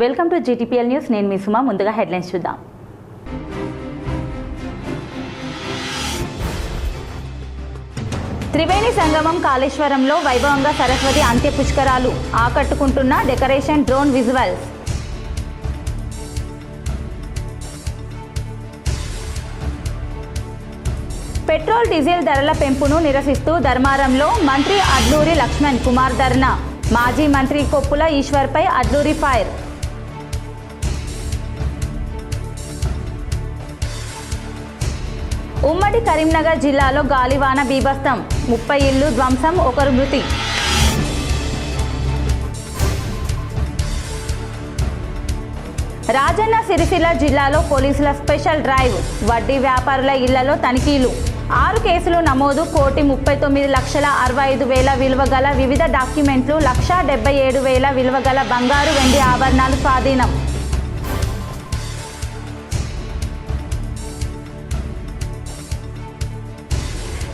Welcome to GTPL news. నేను మీ సుమా. ముందుగా headlines చూద్దాం. త్రివేణి సంగమం కాళేశ్వరంలో వైభవంగా సరస్వతి అంత్య పుష్కరాలు. ఆకట్టుకుంటున్న decoration, drone visuals. Petrol diesel ధరల పెంపును నిరసిస్తూ ధర్మారంలో మంత్రి అడ్లూరి లక్ష్మణ్ కుమార్ ధర్నా. మాజీ మంత్రి కొప్పుల ఈశ్వర్పై అడ్లూరి ఫైర్. ఉమ్మడి కరీంనగర్ జిల్లాలో గాలివాన బీభత్సం. 30 ఇళ్లు ధ్వంసం, 1 మృతి. రాజన్న సిరిసిల్ల జిల్లాలో పోలీసుల స్పెషల్ డ్రైవ్. వడ్డీ వ్యాపారుల ఇళ్లలో తనిఖీలు. 6 కేసులు నమోదు. 1,39,65,000 విలువ గల వివిధ డాక్యుమెంట్లు, 1,77,000 విలువ గల బంగారు, వెండి ఆభరణాలు స్వాధీనం.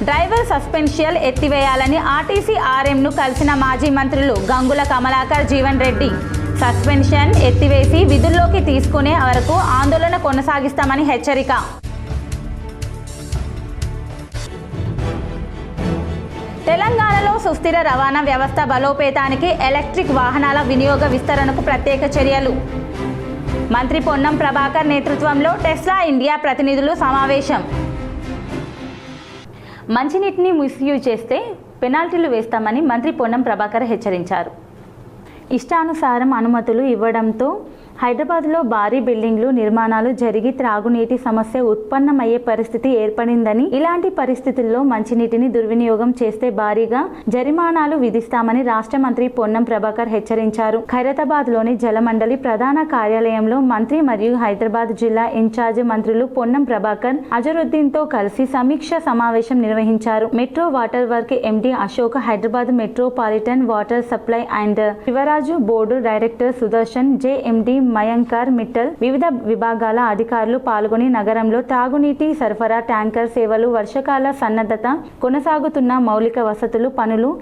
డ్రైవర్ సస్పెన్షన్ ఎత్తివేయాలని ఆర్టీసీ ఆర్ఎంను కలిసిన మాజీ మంత్రులు గంగుల కమలాకర్, జీవన్ రెడ్డి. సస్పెన్షన్ ఎత్తివేసి విధుల్లోకి తీసుకునే వరకు ఆందోళన కొనసాగిస్తామని హెచ్చరిక. తెలంగాణలో సుస్థిర రవాణా వ్యవస్థ బలోపేతానికి ఎలక్ట్రిక్ వాహనాల వినియోగ విస్తరణకు ప్రత్యేక చర్యలు. మంత్రి పొన్నం ప్రభాకర్ నేతృత్వంలో టెస్లా ఇండియా ప్రతినిధులు సమావేశం. మంచినీటిని మిస్యూజ్ చేస్తే పెనాల్టీలు వేస్తామని మంత్రి పొన్నం ప్రభాకర్ హెచ్చరించారు. ఇష్టానుసారం అనుమతులు ఇవ్వడంతో హైదరాబాద్లో భారీ బిల్డింగ్లు నిర్మాణాలు జరిగి త్రాగునీటి సమస్య ఉత్పన్నమయ్యే పరిస్థితి ఏర్పడిందని, ఇలాంటి పరిస్థితుల్లో మంచినీటిని దుర్వినియోగం చేస్తే భారీగా జరిమానాలు విధిస్తామని రాష్ట్ర మంత్రి పొన్నం ప్రభాకర్ హెచ్చరించారు. ఖైరతాబాద్లోని జలమండలి ప్రధాన కార్యాలయంలో మంత్రి మరియు హైదరాబాద్ జిల్లా ఇన్ఛార్జ్ మంత్రులు పొన్నం ప్రభాకర్, అజరుద్దీన్తో కలిసి సమీక్ష సమావేశం నిర్వహించారు. Metro water work MD Ashok, Hyderabad metropolitan water supply and sewerage board director Sudarshan, JMD Mayankar Mittal, వివిధ విభాగాల అధికారులు పాల్గొని నగరంలో తాగునీటి సరఫరా, ట్యాంకర్ సేవలు, వర్షకాల సన్నద్ధత, కొనసాగుతున్న మౌలిక వసతులు పనులు,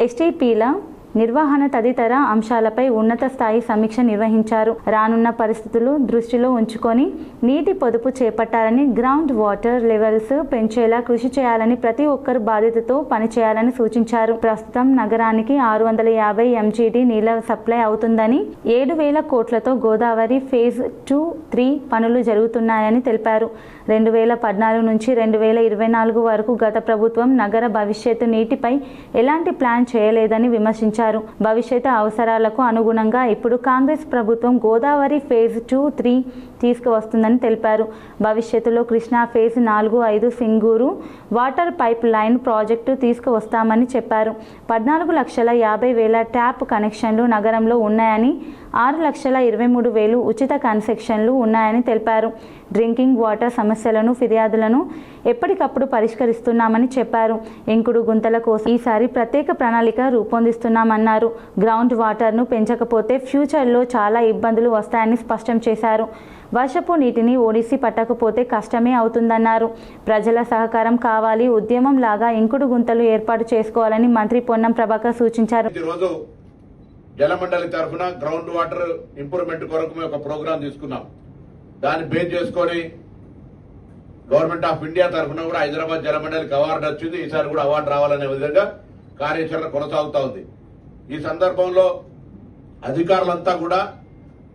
ఎస్టీపీల నిర్వహణ తదితర అంశాలపై ఉన్నత స్థాయి సమీక్ష నిర్వహించారు. రానున్న పరిస్థితులు దృష్టిలో ఉంచుకొని నీటి పొదుపు చేపట్టాలని, గ్రౌండ్ వాటర్ లెవెల్స్ పెంచేలా కృషి చేయాలని, ప్రతి ఒక్కరు బాధ్యతతో పనిచేయాలని సూచించారు. ప్రస్తుతం నగరానికి 650 MGD నీళ్ల సప్లై అవుతుందని, 7,000 కోట్లతో గోదావరి ఫేజ్ 2, 3 పనులు జరుగుతున్నాయని తెలిపారు. 2014 నుంచి 2024 వరకు గత ప్రభుత్వం నగర భవిష్యత్తు నీటిపై ఎలాంటి ప్లాన్ చేయలేదని విమర్శించారు. భవిష్యత్తు అవసరాలకు అనుగుణంగా ఇప్పుడు కాంగ్రెస్ ప్రభుత్వం గోదావరి ఫేజ్ 2, 3 తీసుకువస్తుందని తెలిపారు. భవిష్యత్తులో Krishna phase 4, 5 Singur water pipe line project తీసుకువస్తామని చెప్పారు. 14,50,000 ట్యాప్ కనెక్షన్లు నగరంలో ఉన్నాయని, 6,23,000 ఉచిత కనెక్షన్లు ఉన్నాయని తెలిపారు. డ్రింకింగ్ వాటర్ సమస్యలను, ఫిర్యాదులను ఎప్పటికప్పుడు పరిష్కరిస్తున్నామని చెప్పారు. ఇంకుడు గుంతల కోసం ఈసారి ప్రత్యేక ప్రణాళిక రూపొందిస్తున్నామన్నారు. గ్రౌండ్ వాటర్ను పెంచకపోతే ఫ్యూచర్లో చాలా ఇబ్బందులు వస్తాయని స్పష్టం చేశారు. వర్షపు నీటిని ఒడిసి పట్టకపోతే కష్టమే అవుతుందన్నారు. ప్రజల సహకారం కావాలి. ఉద్యమం లాగా ఇంకుడు గుంతలు ఏర్పాటు చేసుకోవాలని మంత్రి పొన్నం ప్రభాకర్ సూచించారు. జలమండలి తరఫున గ్రౌండ్ వాటర్ ఇంప్రూవ్మెంట్ కొరకు మేము ఒక ప్రోగ్రాం తీసుకున్నాం. దాన్ని బేస్ చేసుకొని గవర్నమెంట్ ఆఫ్ ఇండియా తరఫున కూడా హైదరాబాద్ జలమండలికి అవార్డు వచ్చింది. ఈసారి కూడా అవార్డు రావాలనే విధంగా కార్యాచరణ కొనసాగుతా ఉంది. ఈ సందర్భంలో అధికారులంతా కూడా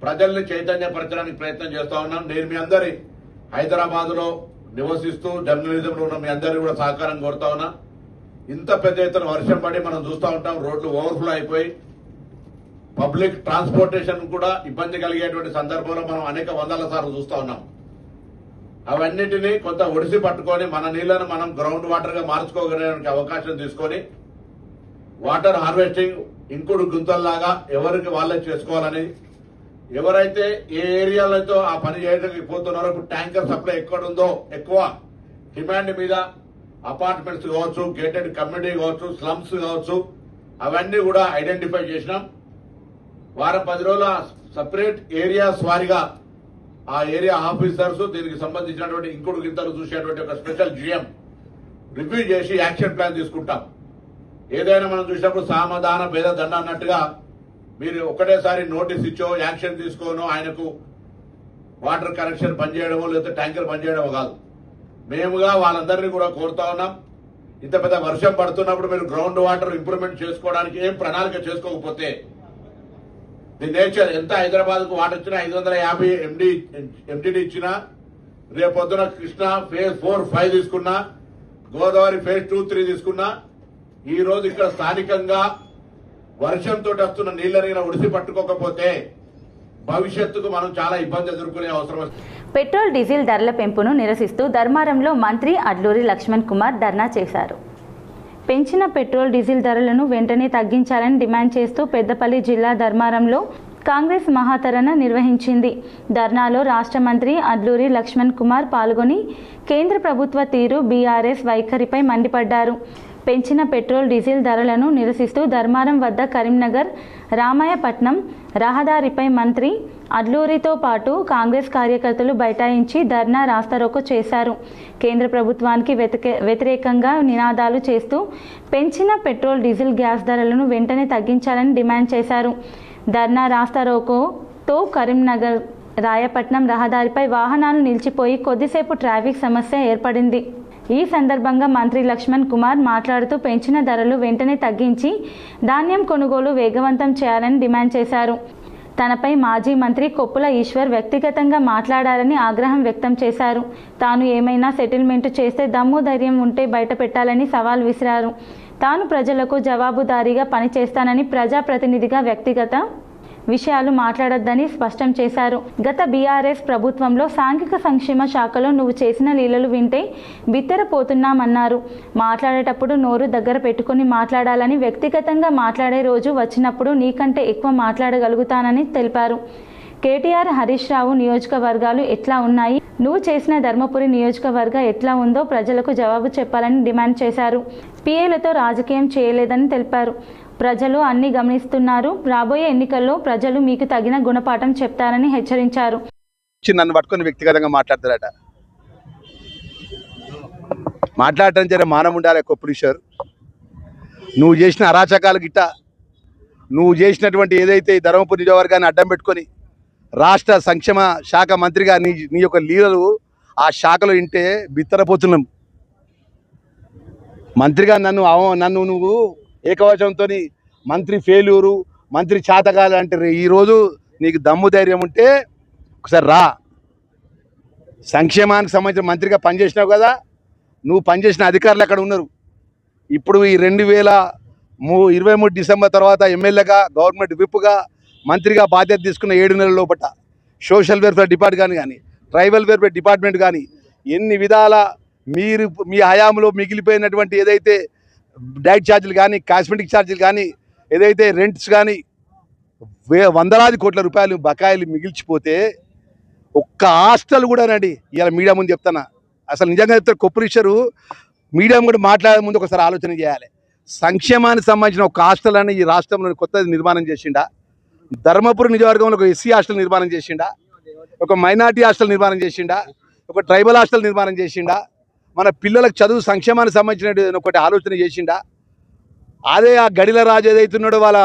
ప్రజల్ని చైతన్యపరచడానికి ప్రయత్నం చేస్తా ఉన్నాం. నేను మీ అందరి హైదరాబాద్ లో నివసిస్తూ జర్నలిజంలో ఉన్న మీ అందరినీ కూడా సహకారం కోరుతా ఉన్నా. ఇంత పెద్ద ఎత్తున వర్షం పడి మనం చూస్తూ ఉంటాం, రోడ్లు ఓవర్ఫ్లో అయిపోయి పబ్లిక్ ట్రాన్స్పోర్టేషన్ కూడా ఇబ్బంది కలిగేటువంటి సందర్భంలో మనం అనేక వందల సార్లు చూస్తా ఉన్నాం. అవన్నిటినీ కొంత ఒడిసి పట్టుకొని మన నీళ్లను మనం గ్రౌండ్ వాటర్ గా మార్చుకోగలిగే అవకాశం తీసుకొని వాటర్ హార్వెస్టింగ్ ఇంకుడు గుంతల్లాగా ఎవరికి వాళ్ళే చేసుకోవాలని, ఎవరైతే ఏ ఏరియాలతో ఆ పని చేయడానికి పోతున్నారో, ఇప్పుడు ట్యాంకర్ సప్లై ఎక్కడుందో ఎక్కువ డిమాండ్ మీద అపార్ట్మెంట్స్ కావచ్చు, గేటెడ్ కమ్యూనిటీ కావచ్చు, స్లమ్స్ కావచ్చు, అవన్నీ కూడా ఐడెంటిఫై చేసినాం. వారం 10 రోజుల సపరేట్ ఏరియాస్ వారిగా ఆ ఏరియా ఆఫీసర్స్ దీనికి సంబంధించినటువంటి ఇంకుడు గింతలు చూసేటువంటి ఒక స్పెషల్ GM రివ్యూ చేసి యాక్షన్ ప్లాన్ తీసుకుంటాం. ఏదైనా మనం చూసినప్పుడు సామధాన భేద దండ అన్నట్టుగా మీరు ఒకటేసారి నోటీస్ ఇచ్చో యాక్షన్ తీసుకోనో ఆయనకు వాటర్ కనెక్షన్ పనిచేయడమో లేదా ట్యాంకర్ పనిచేయడమో కాదు. మేముగా వాళ్ళందరినీ కూడా కోరుతా ఉన్నాం, ఇంత పెద్ద వర్షం పడుతున్నప్పుడు మీరు గ్రౌండ్ వాటర్ ఇంప్రూవ్మెంట్ చేసుకోవడానికి ఏం ప్రణాళిక చేసుకోకపోతే ది నేచర్ ఎంత హైదరాబాద్కు వాటర్ ఇచ్చినా 550 ఎంటీడీ ఇచ్చినా రేపొద్దున కృష్ణా ఫేజ్ 4, 5 తీసుకున్నా, గోదావరి ఫేజ్ 2, 3 తీసుకున్నా, ఈ రోజు ఇక్కడ స్థానికంగా వర్షంతో వస్తున్న నీళ్ళని ఉడిసి పట్టుకోకపోతే భవిష్యత్తుకు మనం చాలా ఇబ్బంది ఎదుర్కొనే అవసరం వస్తుంది. పెట్రోల్ డీజిల్ ధరల పెంపును నిరసిస్తూ ధర్మారంలో మంత్రి అడ్లూరి లక్ష్మణ్ కుమార్ ధర్నా చేశారు. పెంచిన పెట్రోల్ డీజిల్ ధరలను వెంటనే తగ్గించాలని డిమాండ్ చేస్తూ పెద్దపల్లి జిల్లా ధర్మారంలో కాంగ్రెస్ మహాధరణ నిర్వహించింది. ధర్నాలో రాష్ట్ర మంత్రి అడ్లూరి లక్ష్మణ్ కుమార్ పాల్గొని కేంద్ర ప్రభుత్వ తీరు, బీఆర్ఎస్ వైఖరిపై మండిపడ్డారు. పెంచిన పెట్రోల్ డీజిల్ ధరలను నిరసిస్తూ ధర్మారం వద్ద కరీంనగర్ రామాయపట్నం రహదారిపై మంత్రి అడ్లూరితో పాటు కాంగ్రెస్ కార్యకర్తలు బైఠాయించి ధర్నా రాస్తారోకో చేశారు. కేంద్ర ప్రభుత్వానికి వ్యతిరేకంగా నినాదాలు చేస్తూ పెంచిన పెట్రోల్ డీజిల్ గ్యాస్ ధరలను వెంటనే తగ్గించాలని డిమాండ్ చేశారు. ధర్నా రాస్తారోకోతో కరీంనగర్ రాయపట్నం రహదారిపై వాహనాలు నిలిచిపోయి కొద్దిసేపు ట్రాఫిక్ సమస్య ఏర్పడింది. ఈ సందర్భంగా మంత్రి లక్ష్మణ్ కుమార్ మాట్లాడుతూ పెంచిన ధరలు వెంటనే తగ్గించి ధాన్యం కొనుగోలు వేగవంతం చేయాలని డిమాండ్ చేశారు. తనపై మాజీ మంత్రి కొప్పుల ఈశ్వర్ వ్యక్తిగతంగా మాట్లాడారని ఆగ్రహం వ్యక్తం చేశారు. తాను ఏమైనా సెటిల్మెంట్ చేస్తే దమ్ము ధైర్యం ఉంటే బయట పెట్టాలని సవాల్ విసిరారు. తాను ప్రజలకు జవాబుదారీగా పనిచేస్తానని ప్రజాప్రతినిధిగా వ్యక్తిగత విషయాలు మాట్లాడొద్దని స్పష్టం చేశారు. గత బీఆర్ఎస్ ప్రభుత్వంలో సాంఘిక సంక్షేమ శాఖలో నువ్వు చేసిన లీలలు వింటే బిత్తరపోతున్నామన్నారు. మాట్లాడేటప్పుడు నోరు దగ్గర పెట్టుకుని మాట్లాడాలని, వ్యక్తిగతంగా మాట్లాడే రోజు వచ్చినప్పుడు నీకంటే ఎక్కువ మాట్లాడగలుగుతానని తెలిపారు. కేటీఆర్, హరీష్ రావు నియోజకవర్గాలు ఎట్లా ఉన్నాయి, నువ్వు చేసిన ధర్మపురి నియోజకవర్గ ఎట్లా ఉందో ప్రజలకు జవాబు చెప్పాలని డిమాండ్ చేశారు. పీఏలతో రాజకీయం చేయలేదని తెలిపారు. ప్రజలు అన్ని గమనిస్తున్నారు. రాబోయే ఎన్నికల్లో ప్రజలు మీకు తగిన గుణపాఠం చెప్తారని హెచ్చరించారు. నన్ను పట్టుకొని వ్యక్తిగతంగా మాట్లాడతారట. మాట్లాడటం జర మానం ఉండాలి. కొప్పులీశ్వర్, నువ్వు చేసిన అరాచకాలు గిట్ట, నువ్వు చేసినటువంటి ఏదైతే ధర్మపురి నియోజకవర్గాన్ని అడ్డం పెట్టుకొని రాష్ట్ర సంక్షేమ శాఖ మంత్రిగా నీ యొక్క లీలలు ఆ శాఖలో వింటే బిత్తరపోతున్నాం. మంత్రిగా నన్ను నువ్వు ఏకవచనంతో మంత్రి ఫెయిల్యూరు, మంత్రి చేతగాలు అంటే ఈరోజు నీకు దమ్ము ధైర్యం ఉంటే ఒకసారి రా. సంక్షేమానికి సంబంధించిన మంత్రిగా పనిచేసినావు కదా, నువ్వు పనిచేసిన అధికారులు అక్కడ ఉన్నారు. ఇప్పుడు ఈ 2023 డిసెంబర్ తర్వాత ఎమ్మెల్యేగా, గవర్నమెంట్ విప్గా, మంత్రిగా బాధ్యత తీసుకున్న 7 నెలల లోపట సోషల్ వెల్ఫేర్ డిపార్ట్మెంట్ కానీ, ట్రైబల్ వెల్ఫేర్ డిపార్ట్మెంట్ కానీ ఎన్ని విధాల మీ హయాంలో మిగిలిపోయినటువంటి ఏదైతే డైట్ ఛార్జీలు కానీ, కాస్మెటిక్ ఛార్జీలు కానీ, ఏదైతే రెంట్స్ కానీ వందలాది కోట్ల రూపాయలు బకాయిలు మిగిల్చిపోతే ఒక్క హాస్టల్ కూడా రండి. ఇలా మీడియా ముందు చెప్తానా, అసలు నిజంగా చెప్తారు కొప్పులీశ్వరు, మీడియా కూడా మాట్లాడే ముందు ఒకసారి ఆలోచన చేయాలి. సంక్షేమానికి సంబంధించిన ఒక హాస్టల్ అని ఈ రాష్ట్రంలో కొత్తది నిర్మాణం చేసిండా? ధర్మపురి నియోజకవర్గంలో ఒక ఎస్సీ హాస్టల్ నిర్మాణం చేసిండా? ఒక మైనార్టీ హాస్టల్ నిర్మాణం చేసిండా? ఒక ట్రైబల్ హాస్టల్ నిర్మాణం చేసిండా? మన పిల్లలకు చదువు సంక్షేమానికి సంబంధించిన ఒకటి ఆలోచన చేసిండా? అదే ఆ గడిల రాజు ఏదైతున్నాడో వాళ్ళ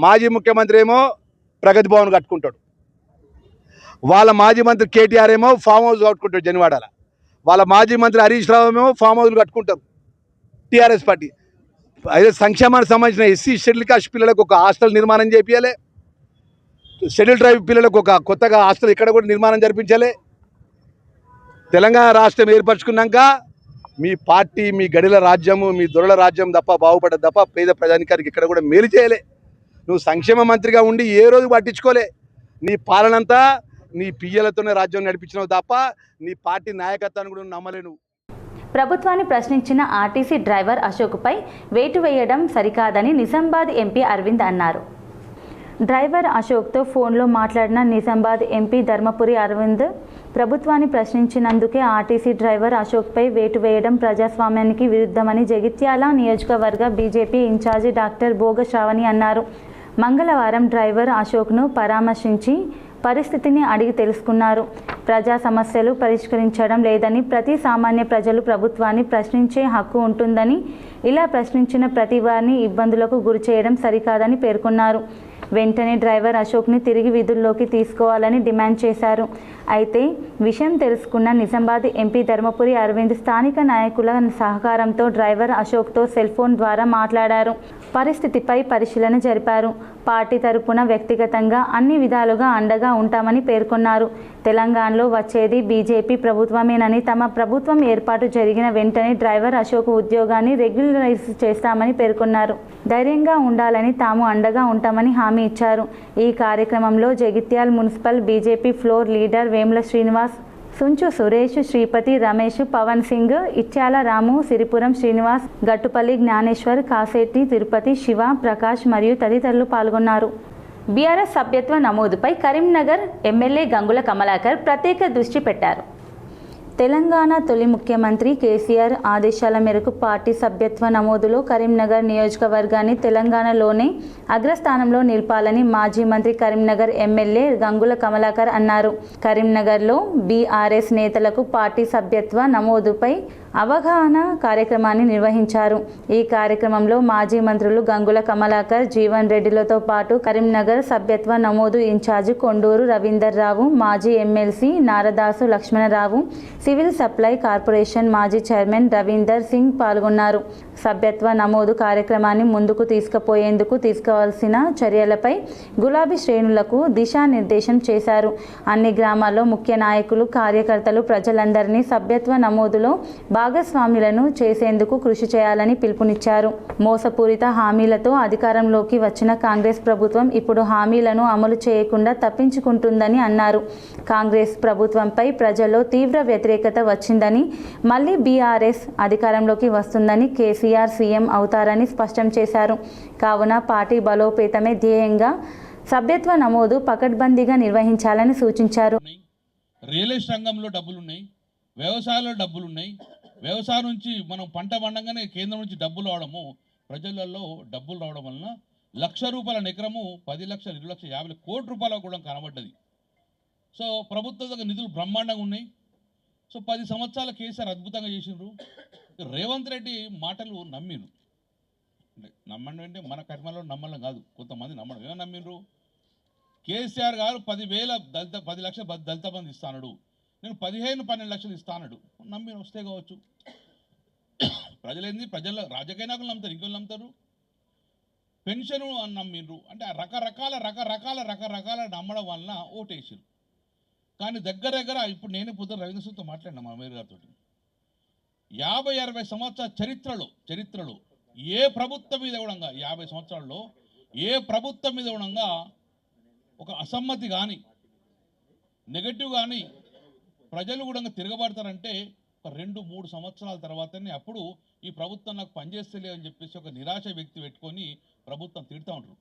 మాజీ ముఖ్యమంత్రి ఏమో ప్రగతి భవన్ కట్టుకుంటాడు, వాళ్ళ మాజీ మంత్రి కేటీఆర్ ఏమో ఫామ్ హౌస్ కట్టుకుంటాడు జనివాడల, వాళ్ళ మాజీ మంత్రి హరీష్ రావు ఏమో ఫామ్ హౌస్లు కట్టుకుంటారు టీఆర్ఎస్ పార్టీ. అదే సంక్షేమానికి సంబంధించిన ఎస్సీ షెడ్యూల్ కాస్ట్ పిల్లలకు ఒక హాస్టల్ నిర్మాణం చేయించాలి, షెడ్యూల్ ట్రైబ్ పిల్లలకు ఒక కొత్తగా హాస్టల్ ఇక్కడ కూడా నిర్మాణం జరిపించాలి. తెలంగాణ రాష్ట్రం ఏర్పరచుకున్నాక మీ పార్టీ, మీ గడిల రాజ్యము, మీ దొరల రాజ్యం తప్ప బాగుపడ్డది తప్ప పేద ప్రజానికానికి ఇక్కడ కూడా మేలు చేయలే. నువ్వు సంక్షేమ మంత్రిగా ఉండి ఏ రోజు పట్టించుకోలే. నీ పాలనంతా నీ పియ్యలతోనే రాజ్యం నడిపించినావు తప్ప నీ పార్టీ నాయకత్వాన్ని కూడా నమ్మలేను. ప్రభుత్వాన్ని ప్రశ్నించిన ఆర్టీసీ డ్రైవర్ అశోక్పై వేటు వేయడం సరికాదని నిజామాబాద్ ఎంపీ అరవింద్ అన్నారు. డ్రైవర్ అశోక్తో ఫోన్లో మాట్లాడిన నిజామాబాద్ ఎంపీ ధర్మపురి అరవింద్ ప్రభుత్వాన్ని ప్రశ్నించినందుకే ఆర్టీసీ డ్రైవర్ అశోక్పై వేటు వేయడం ప్రజాస్వామ్యానికి విరుద్ధమని జగిత్యాల నియోజకవర్గ బీజేపీ ఇన్ఛార్జి డాక్టర్ భోగ శ్రావణి అన్నారు. మంగళవారం డ్రైవర్ అశోక్ను పరామర్శించి పరిస్థితిని అడిగి తెలుసుకున్నారు. ప్రజా సమస్యలు పరిష్కరించడం లేదని, ప్రతి సామాన్య ప్రజలు ప్రభుత్వాన్ని ప్రశ్నించే హక్కు ఉంటుందని ఇలా ప్రశ్నించిన ప్రతి వారిని ఇబ్బందులకు గురి చేయడం సరికాదని పేర్కొన్నారు. వెంటనే డ్రైవర్ అశోక్ని తిరిగి విధుల్లోకి తీసుకోవాలని డిమాండ్ చేశారు. అయితే విషయం తెలుసుకున్న నిజామాబాద్ ఎంపీ ధర్మపురి అరవింద్ స్థానిక నాయకుల సహకారంతో డ్రైవర్ అశోక్తో సెల్ ఫోన్ ద్వారా మాట్లాడారు. పరిస్థితిపై పరిశీలన జరిపారు. పార్టీ తరపున వ్యక్తిగతంగా అన్ని విధాలుగా అండగా ఉంటామని పేర్కొన్నారు. తెలంగాణలో వచ్చేది బీజేపీ ప్రభుత్వమేనని, తమ ప్రభుత్వం ఏర్పాటు జరిగిన వెంటనే డ్రైవర్ అశోక్ ఉద్యోగాన్ని రెగ్యులరైజ్ చేస్తామని పేర్కొన్నారు. ధైర్యంగా ఉండాలని, తాము అండగా ఉంటామని హామీ ఇచ్చారు. ఈ కార్యక్రమంలో Jagtial municipal BJP floor leader Vemula Srinivas, Sunchu Suresh, Sripathi, Ramesh, Pavan Singh, Ichchala Ramu, Siripuram Srinivas, Gattupalli Gnaneshwar, Kaseti Tirupati, Shiva, Prakash మరియు తదితరులు పాల్గొన్నారు. బీఆర్ఎస్ సభ్యత్వ నమోదుపై కరీంనగర్ ఎమ్మెల్యే గంగుల కమలాకర్ ప్రత్యేక దృష్టి పెట్టారు. తెలంగాణ తొలి ముఖ్యమంత్రి కేసీఆర్ ఆదేశాల మేరకు పార్టీ సభ్యత్వ నమోదులో కరీంనగర్ నియోజకవర్గాన్ని తెలంగాణలోనే అగ్రస్థానంలో నిలపాలని మాజీ మంత్రి కరీంనగర్ ఎమ్మెల్యే గంగుల కమలాకర్ అన్నారు. కరీంనగర్లో బీఆర్ఎస్ నేతలకు పార్టీ సభ్యత్వ నమోదుపై అవగాహన కార్యక్రమాన్ని నిర్వహించారు. ఈ కార్యక్రమంలో మాజీ మంత్రులు గంగుల కమలాకర్, జీవన్ రెడ్డిలతో పాటు కరీంనగర్ సభ్యత్వ నమోదు ఇన్ఛార్జి కొండూరు రవీందర్ రావు, మాజీ MLC Naradasu Lakshmanarao, civil supply corporation మాజీ చైర్మన్ రవీందర్ సింగ్ పాల్గొన్నారు. సభ్యత్వ నమోదు కార్యక్రమాన్ని ముందుకు తీసుకుపోయేందుకు తీసుకోవాల్సిన చర్యలపై గులాబీ శ్రేణులకు దిశానిర్దేశం చేశారు. అన్ని గ్రామాల్లో ముఖ్య నాయకులు, కార్యకర్తలు ప్రజలందరినీ సభ్యత్వ నమోదులో భాగస్వాములను చేసేందుకు కృషి చేయాలని పిలుపునిచ్చారు. మోసపూరిత హామీలతో అధికారంలోకి వచ్చిన కాంగ్రెస్ ప్రభుత్వం ఇప్పుడు హామీలను అమలు చేయకుండా తప్పించుకుంటుందని అన్నారు. కాంగ్రెస్ ప్రభుత్వంపై ప్రజల్లో తీవ్ర వ్యతిరేకత వచ్చిందని, మళ్లీ బీఆర్ఎస్ అధికారంలోకి వస్తుందని, కేసీఆర్ సీఎం అవుతారని స్పష్టం చేశారు. కావున పార్టీ బలోపేతమే ధ్యేయంగా సభ్యత్వ నమోదు పకడ్బందీగా నిర్వహించాలని సూచించారు. రియల్ ఎస్టేట్ రంగంలో డబ్బులున్నాయి, వ్యవసాయంలో డబ్బులున్నాయి. వ్యవసాయం నుంచి మనం పంట పండంగానే కేంద్రం నుంచి డబ్బులు రావడము, ప్రజలలో డబ్బులు రావడం వలన ₹1,00,000 ఎకరము 10 లక్షలు, 2,50,000 కోట్ల రూపాయలు కూడా కనబడ్డది. సో ప్రభుత్వ దగ్గర నిధులు బ్రహ్మాండంగా ఉన్నాయి. సో 10 సంవత్సరాల కేసీఆర్ అద్భుతంగా చేసిండ్రు. రేవంత్ రెడ్డి మాటలు నమ్మిరు. నమ్మండి అంటే మన కర్మలో నమ్మడం కాదు, కొంతమంది నమ్మడం. ఏమో నమ్మిండ్రు, కేసీఆర్ గారు 10 లక్షల దళిత బంధు ఇస్తాడు, నేను 15-12 లక్షలు ఇస్తానడు. నమ్మి వస్తే కావచ్చు. ప్రజలేంది, ప్రజల్లో రాజకీయ నాయకులు నమ్ముతారు, ఇంకోళ్ళు నమ్ముతారు. పెన్షన్ అని నమ్మిండ్రు. అంటే రకరకాల నమ్మడం వలన ఓటేసారు. కానీ దగ్గర ఇప్పుడు నేను పొద్దున రవీంద్ర సింగ్తో మాట్లాడినా మా మేయర్ గారితో, 50-60 సంవత్సరాల చరిత్రలో ఏ ప్రభుత్వం మీద కూడా 50 సంవత్సరాల్లో ఏ ప్రభుత్వం మీద కూడా ఒక అసమ్మతి కానీ నెగటివ్ కానీ ప్రజలు కూడా తిరగబడతారంటే ఒక 2-3 సంవత్సరాల తర్వాతనే అప్పుడు ఈ ప్రభుత్వం నాకు పనిచేస్తలే అని చెప్పేసి ఒక నిరాశ వ్యక్తి పెట్టుకొని ప్రభుత్వం తిడుతూ ఉంటారు.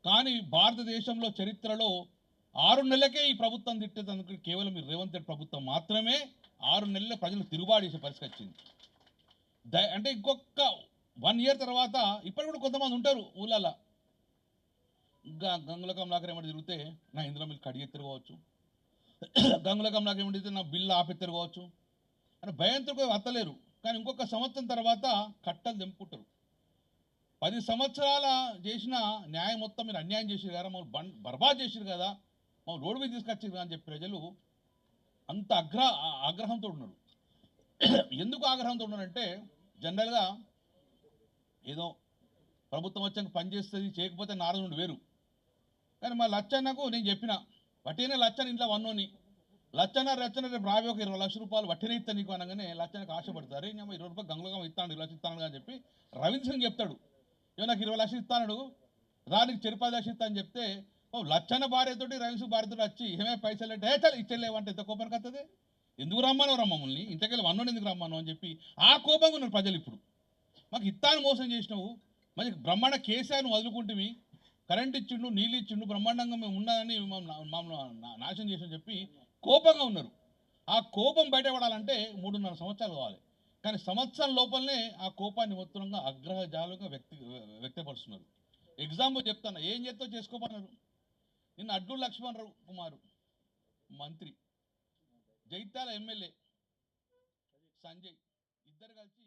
కానీ భారతదేశంలో చరిత్రలో 6 నెలలకే ఈ ప్రభుత్వం తిట్టేందుకు కేవలం ఈ రేవంత్ రెడ్డి ప్రభుత్వం మాత్రమే 6 నెలల ప్రజలు తిరుగుబాటు చేసే పరిస్థితి వచ్చింది. అంటే ఇంకొక 1 ఇయర్ తర్వాత ఇప్పటి కూడా కొంతమంది ఉంటారు ఊళ్ళల్లో, గంగుల కమలాకర్ ఏమంటే తిరిగితే నా ఇందులో మీరు కడిగి తిరగవచ్చు, గంగుల కమలాకర్ ఏమంటే నా బిల్లు ఆపెత్తరు కావచ్చు అని భయంతో వత్తలేరు. కానీ ఇంకొక సంవత్సరం తర్వాత కట్టలు తెంపుకుంటారు. 10 సంవత్సరాల చేసిన న్యాయం మొత్తం మీరు అన్యాయం చేసారు కదా, మమ్మల్ని బర్బాద్ చేసారు కదా, మమ్మల్ని రోడ్డు మీద తీసుకొచ్చారు కదా అని చెప్పి ప్రజలు అంత ఆగ్రహంతో ఉన్నారు. ఎందుకు ఆగ్రహంతో ఉన్నారంటే, జనరల్గా ఏదో ప్రభుత్వం వచ్చాక పనిచేస్తుంది, చేయకపోతే నారదుడు వేరు. కానీ మా లచ్చన్నకు నేను చెప్పిన వట్టినే లచ్చన ఇంట్లో వన్నోని లచ్చన రేపు రావి ఒక 20 లక్షల రూపాయలు వట్టినే ఇస్తా నీకు అనగానే లచ్చనకు ఆశపడతారు. నేను 20 రూపాయలు గంగులుగా ఇస్తాను, 20 లక్షలు ఇస్తాను అని చెప్పి రవీంద్ర సింగ్ చెప్తాడు. ఏమో నాకు 20 లక్షలు ఇస్తాడు, దానికి 10 లక్షలు ఇస్తా అని చెప్తే లచ్చన భార్యతోటి రవీంద్ర సింగ్ భార్యతో వచ్చి ఏమే పైసలు అంటే చాలా ఇచ్చలేవంటే ఎంత కోపానికి వస్తుంది. ఎందుకు రమ్మను మమ్మల్ని ఇంతకెళ్ళి వన్నోని ఎందుకు రమ్మను అని చెప్పి ఆ కోపంగా ఉన్నారు ప్రజలు. ఇప్పుడు మాకు ఇత్తాను మోసం చేసినావు, మరి బ్రహ్మాండ కేసీఆర్ను వదులుకుంటువి, కరెంట్ ఇచ్చిండు, నీళ్ళు ఇచ్చిండు, బ్రహ్మాండంగా మేము ఉన్నదని మమ్మల్ని నాశనం చేసి చెప్పి కోపంగా ఉన్నారు. ఆ కోపం బయటపడాలంటే 3.5 సంవత్సరాలు కావాలి. కానీ సంవత్సరం లోపలనే ఆ కోపాన్ని మొత్తంగా అగ్రహజాలుగా వ్యక్తపరుస్తున్నారు. ఎగ్జాంపుల్ చెప్తాను, ఏం చేస్తో చేసుకోమన్నారు. నిన్న అడ్డూరు లక్ష్మణ్ కుమారు మంత్రి, జైత్యాల ఎమ్మెల్యే సంజయ్ ఇద్దరు కలిసి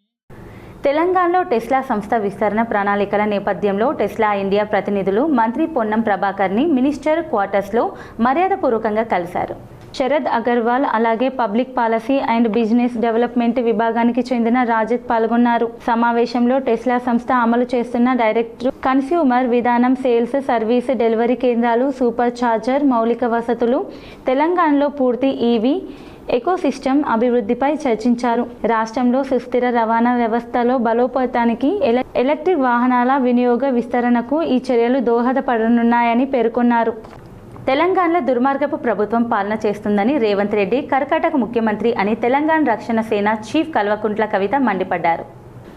తెలంగాణలో టెస్లా సంస్థ విస్తరణ ప్రణాళికల నేపథ్యంలో టెస్లా ఇండియా ప్రతినిధులు మంత్రి పొన్నం ప్రభాకర్ని మినిస్టర్ క్వార్టర్స్లో మర్యాదపూర్వకంగా కలిశారు. శరద్ అగర్వాల్ అలాగే public policy and business development విభాగానికి చెందిన రాజత్ పాల్గొన్నారు. సమావేశంలో టెస్లా సంస్థ అమలు చేస్తున్న డైరెక్ట్ కన్స్యూమర్ విధానం, సేల్స్, సర్వీస్, డెలివరీ కేంద్రాలు, సూపర్ ఛార్జర్, మౌలిక వసతులు, తెలంగాణలో పూర్తి ఈవీ ఎకోసిస్టమ్ అభివృద్ధిపై చర్చించారు. రాష్ట్రంలో సుస్థిర రవాణా వ్యవస్థలో బలోపేతానికి, ఎలక్ట్రిక్ వాహనాల వినియోగ విస్తరణకు ఈ చర్యలు దోహదపడనున్నాయని పేర్కొన్నారు. తెలంగాణలో దుర్మార్గపు ప్రభుత్వం పాలన చేస్తుందని రేవంత్ రెడ్డి కర్కాటక ముఖ్యమంత్రి అని తెలంగాణ రక్షణ సేన చీఫ్ కల్వకుంట్ల కవిత మండిపడ్డారు.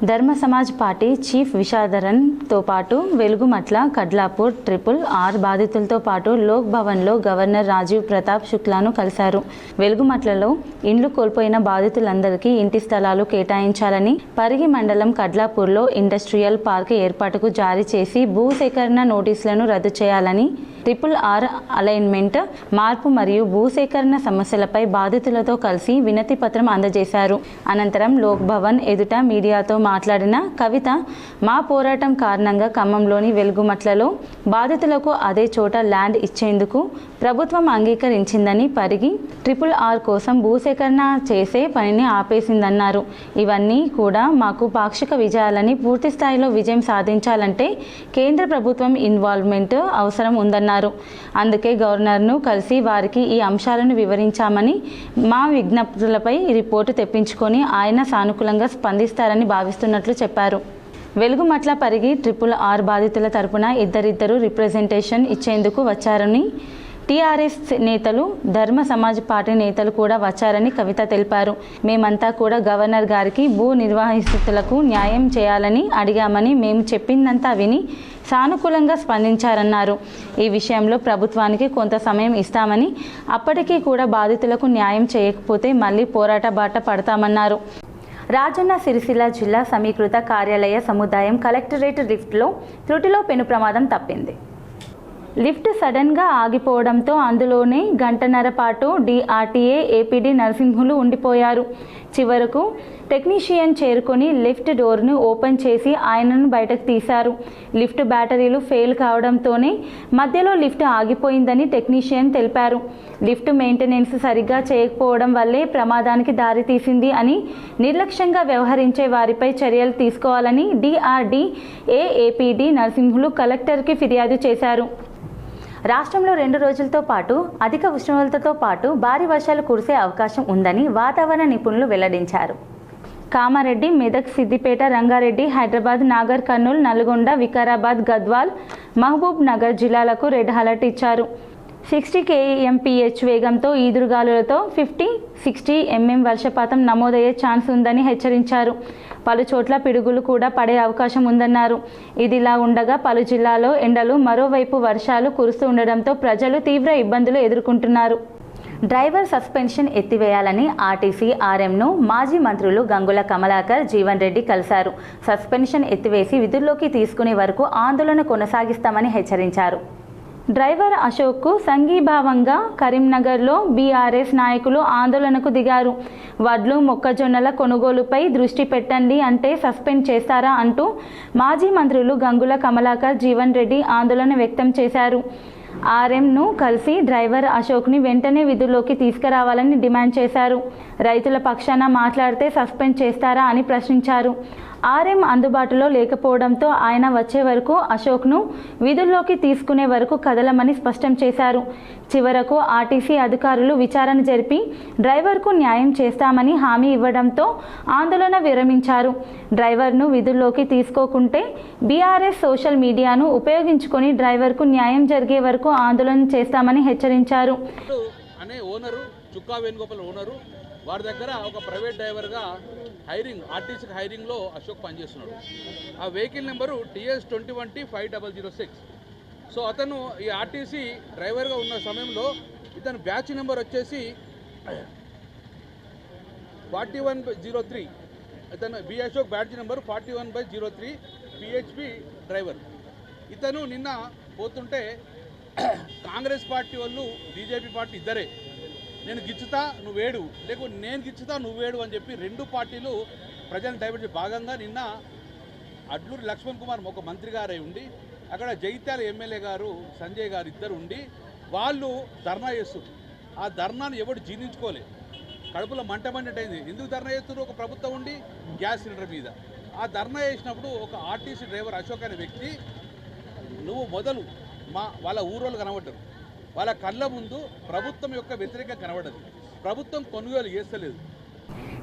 ధర్మ సమాజ్ పార్టీ చీఫ్ విశాధరన్తో పాటు వెలుగుమట్ల, కడ్లాపూర్, RRR బాధితులతో పాటు లోక్ భవన్లో గవర్నర్ రాజీవ్ ప్రతాప్ శుక్లాను కలిశారు. వెలుగుమట్లలో ఇండ్లు కోల్పోయిన బాధితులందరికీ ఇంటి స్థలాలు కేటాయించాలని, పరిగి మండలం కడ్లాపూర్లో ఇండస్ట్రియల్ పార్క్ ఏర్పాటుకు జారీ చేసి భూసేకరణ నోటీసులను రద్దు చేయాలని, RRR అలైన్మెంట్ మార్పు మరియు భూసేకరణ సమస్యలపై బాధితులతో కలిసి వినతి పత్రం అందజేశారు. అనంతరం లోక్ భవన్ ఎదుట మీడియాతో మాట్లాడిన కవిత, మా పోరాటం కారణంగా ఖమ్మంలోని వెలుగుమట్లలో బాధితులకు అదే చోట ల్యాండ్ ఇచ్చేందుకు ప్రభుత్వం అంగీకరించిందని, పరిగి RRR కోసం భూసేకరణ చేసే పనిని ఆపేసిందన్నారు. ఇవన్నీ కూడా మాకు పాక్షిక విజయాలని, పూర్తి స్థాయిలో విజయం సాధించాలంటే కేంద్ర ప్రభుత్వం ఇన్వాల్వ్మెంట్ అవసరం ఉందన్నారు. అందుకే గవర్నర్ను కలిసి వారికి ఈ అంశాలను వివరించామని, మా విజ్ఞప్తులపై రిపోర్టు తెప్పించుకొని ఆయన సానుకూలంగా స్పందిస్తారని భావిస్తున్నట్లు చెప్పారు. వెలుగుమట్ల, పరిగి RRR బాధితుల తరపున ఇద్దరిద్దరు రిప్రజెంటేషన్ ఇచ్చేందుకు వచ్చారని, టీఆర్ఎస్ నేతలు, ధర్మ సమాజ్ పార్టీ నేతలు కూడా వచ్చారని కవిత తెలిపారు. మేమంతా కూడా గవర్నర్ గారికి భూ నిర్వాసితులకు న్యాయం చేయాలని అడిగామని, మేము చెప్పిందంతా విని సానుకూలంగా స్పందించారన్నారు. ఈ విషయంలో ప్రభుత్వానికి కొంత సమయం ఇస్తామని, అప్పటికీ కూడా బాధితులకు న్యాయం చేయకపోతే మళ్ళీ పోరాట బాట పడతామన్నారు. రాజన్న సిరిసిల్ల జిల్లా సమీకృత కార్యాలయ సముదాయం కలెక్టరేట్ లిఫ్ట్లో త్రుటిలో పెను ప్రమాదం తప్పింది. లిఫ్ట్ సడన్గా ఆగిపోవడంతో అందులోనే గంటన్నర పాటు DRTA APD నరసింహులు ఉండిపోయారు. చివరకు టెక్నీషియన్ చేరుకొని లిఫ్ట్ డోర్ను ఓపెన్ చేసి ఆయనను బయటకు తీశారు. లిఫ్ట్ బ్యాటరీలు ఫెయిల్ కావడంతోనే మధ్యలో లిఫ్ట్ ఆగిపోయిందని టెక్నీషియన్ తెలిపారు. లిఫ్ట్ మెయింటెనెన్స్ సరిగ్గా చేయకపోవడం వల్లే ప్రమాదానికి దారితీసింది అని, నిర్లక్ష్యంగా వ్యవహరించే వారిపై చర్యలు తీసుకోవాలని DRDA APD నరసింహులు కలెక్టర్కి ఫిర్యాదు చేశారు. రాష్ట్రంలో 2 రోజులతో పాటు అధిక ఉష్ణోగ్రతతో పాటు భారీ వర్షాలు కురిసే అవకాశం ఉందని వాతావరణ నిపుణులు వెల్లడించారు. కామారెడ్డి, మెదక్, సిద్దిపేట, రంగారెడ్డి, హైదరాబాద్, నాగర్ కర్నూల్, నల్గొండ, వికారాబాద్, గద్వాల్, మహబూబ్ నగర్ జిల్లాలకు రెడ్ అలర్ట్ ఇచ్చారు. 60 kmph వేగంతో ఈదురుగాలులతో 50-60 mm వర్షపాతం నమోదయ్యే ఛాన్స్ ఉందని హెచ్చరించారు. పలు చోట్ల పిడుగులు కూడా పడే అవకాశం ఉందన్నారు. ఇదిలా ఉండగా పలు జిల్లాల్లో ఎండలు, మరోవైపు వర్షాలు కురుస్తూ ఉండడంతో ప్రజలు తీవ్ర ఇబ్బందులు ఎదుర్కొంటున్నారు. డ్రైవర్ సస్పెన్షన్ ఎత్తివేయాలని ఆర్టీసీ ఆర్ఎంను మాజీ మంత్రులు గంగుల కమలాకర్, జీవన్ రెడ్డి కలిశారు. సస్పెన్షన్ ఎత్తివేసి విధుల్లోకి తీసుకునే వరకు ఆందోళన కొనసాగిస్తామని హెచ్చరించారు. డ్రైవర్ అశోక్కు సంఘీభావంగా కరీంనగర్లో బీఆర్ఎస్ నాయకులు ఆందోళనకు దిగారు. వడ్లు, మొక్కజొన్నల కొనుగోలుపై దృష్టి పెట్టండి అంటే సస్పెండ్ చేస్తారా అంటూ మాజీ మంత్రులు గంగుల కమలాకర్, జీవన్ రెడ్డి ఆందోళన వ్యక్తం చేశారు. ఆర్ఎంను కలిసి డ్రైవర్ అశోక్ని వెంటనే విధుల్లోకి తీసుకురావాలని డిమాండ్ చేశారు. రైతుల పక్షాన మాట్లాడితే సస్పెండ్ చేస్తారా అని ప్రశ్నించారు. ఆర్ఎం అందుబాటులో లేకపోవడంతో ఆయన వచ్చే వరకు అశోక్ను విధుల్లోకి తీసుకునే వరకు కదలమని స్పష్టం చేశారు. చివరకు ఆర్టీసీ అధికారులు విచారణ జరిపి డ్రైవర్కు న్యాయం చేస్తామని హామీ ఇవ్వడంతో ఆందోళన విరమించారు. డ్రైవర్ను విధుల్లోకి తీసుకోకుంటే బీఆర్ఎస్ సోషల్ మీడియాను ఉపయోగించుకొని డ్రైవర్కు న్యాయం జరిగే వరకు ఆందోళన చేస్తామని హెచ్చరించారు. చుక్కా వేణుగోపాల్ ఓనరు వారి దగ్గర ఒక ప్రైవేట్ డ్రైవర్గా ఆర్టీసీకి హైరింగ్లో అశోక్ పనిచేస్తున్నాడు. ఆ వెహికల్ నెంబరు TS21T5006. సో అతను ఈ ఆర్టీసీ డ్రైవర్గా ఉన్న సమయంలో ఇతను బ్యాచ్ నెంబర్ వచ్చేసి 4103. ఇతను B Ashok batch number 41/03 PHP driver. ఇతను నిన్న పోతుంటే కాంగ్రెస్ పార్టీ వాళ్ళు, బీజేపీ పార్టీ ఇద్దరే నేను గిచ్చుతా నువ్వేడు, లేకపోతే నేను గిచ్చుతా నువ్వేడు అని చెప్పి 2 పార్టీలు ప్రజలను డైవర్ట్ భాగంగా నిన్న అడ్లూరి లక్ష్మణ్ కుమార్ ఒక మంత్రి గారై ఉండి అక్కడ జగిత్యాల ఎమ్మెల్యే గారు సంజయ్ గారు ఇద్దరు ఉండి వాళ్ళు ధర్నా చేస్తున్నారు. ఆ ధర్నాను ఎవడు జీర్ణించుకోలే, కడుపులో మంట మంటైంది. ఎందుకు ధర్నా చేస్తున్నారు? ఒక ప్రభుత్వం ఉండి గ్యాస్ సిలిండర్ మీద ఆ ధర్నా చేసినప్పుడు ఒక ఆర్టీసీ డ్రైవర్ అశోక్ అనే వ్యక్తి నువ్వు మొదలు వాళ్ళ ఊరోళ్ళు కనబడ్డారు, వాళ్ళ కళ్ళ ముందు ప్రభుత్వం యొక్క వ్యతిరేకంగా కనబడ్డది, ప్రభుత్వం కొనుగోలు చేస్తలేదు.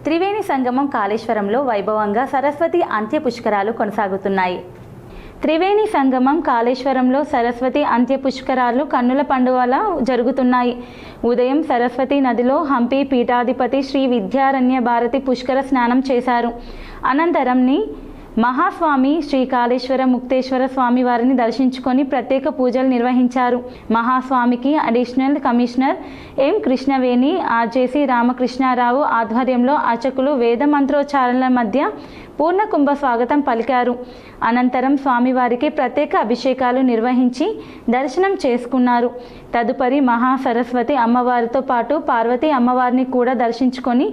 త్రివేణి సంగమం కాళేశ్వరంలో వైభవంగా సరస్వతి అంత్య పుష్కరాలు కొనసాగుతున్నాయి. త్రివేణి సంగమం కాళేశ్వరంలో సరస్వతి అంత్య పుష్కరాలు కన్నుల పండుగలా జరుగుతున్నాయి. ఉదయం సరస్వతి నదిలో హంపి పీఠాధిపతి శ్రీ విద్యారణ్య భారతి పుష్కర స్నానం చేశారు. అనంతరంని మహాస్వామి శ్రీ కాళేశ్వర ముక్తేశ్వర స్వామి వారిని దర్శించుకొని ప్రత్యేక పూజలు నిర్వహించారు. మహాస్వామికి additional commissioner M Krishnaveni, RJC Ramakrishna Rao ఆధ్వర్యంలో అర్చకులు వేద మంత్రోచ్చారణల మధ్య పూర్ణ కుంభ స్వాగతం పలికారు. అనంతరం స్వామివారికి ప్రత్యేక అభిషేకాలు నిర్వహించి దర్శనం చేసుకున్నారు. తదుపరి మహాసరస్వతి అమ్మవారితో పాటు పార్వతీ అమ్మవారిని కూడా దర్శించుకొని